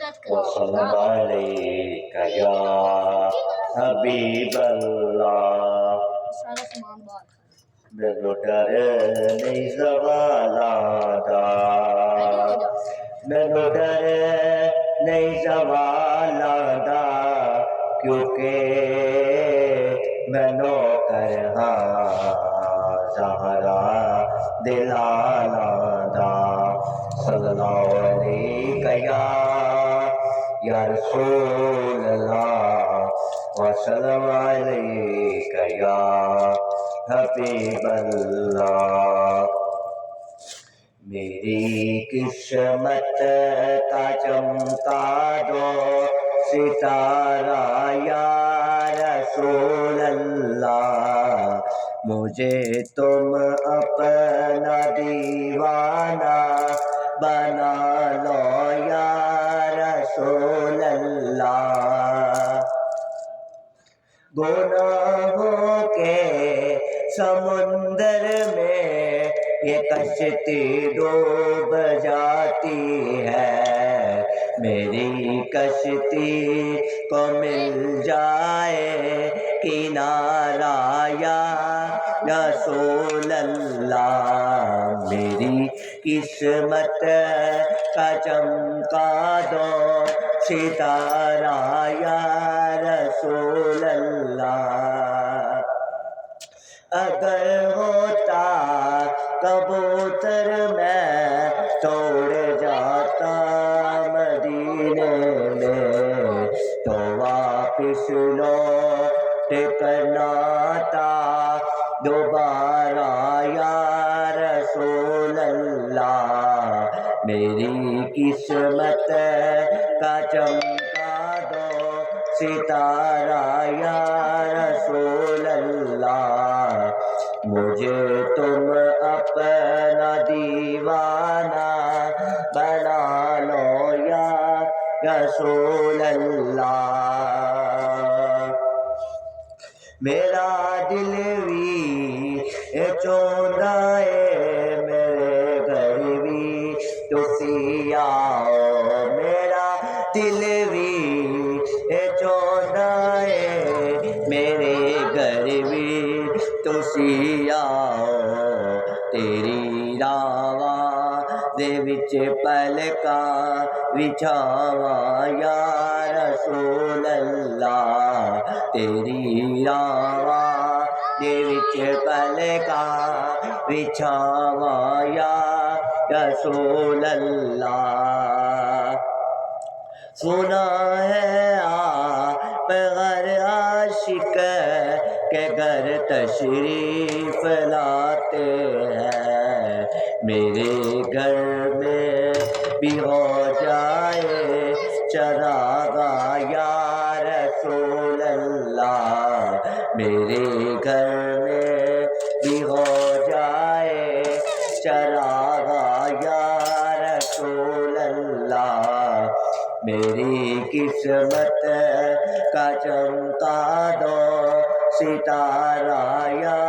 وسلم عليك يا حبيب الله مینوں ڈر نہیں زوالاں دا مینوں ڈر نہیں زوالاں دا کیونکہ مینوں کرہا زہرا دلالاں دا صلی اللہ علیہ یا رسول اللہ وسلم علیک یا حبیب اللہ میری قسمت کا چمکا دو ستارہ یا رسول اللہ مجھے تم اپنا دیوانہ بنا لو یا رسول اللہ گناہوں کے سمندر میں یہ کشتی ڈوب جاتی ہے میری کشتی کو مل جائے کنارہ یا رسول اللہ میری قسمت کا چمکا دو ستارہ یا رسول اللہ اگر ہوتا کبوتر میں توڑ جاتا مدینے میں تو واپس لوٹ کرنا تھا دوبارہ یا رسول اللہ میری قسمت کا چمکا دو ستارہ یا رسول اللہ مجھے تم اپنا دیوانہ بنا لو یا رسول اللہ میرا دل بھی چوندا ہے میرے گھر بھی تسی آؤ میرا دل بھی چوندا ہے میرے گھر بھی تسی آؤ تیری راواں دے وچ پلکاں وچھاواں یا رسول اللہ تیری راواں دے وچ پلکاں وچھاواں یا رسول اللہ سنا ہے آپ غیر عاشق کے گھر تشریف لاتے ہیں میرے گھر میں بھی ہو جائے چراغاں یا رسول اللہ میرے گھر میں بھی ہو جائے چراغاں یا رسول اللہ میری قسمت کا چمکا دو ستارہ یا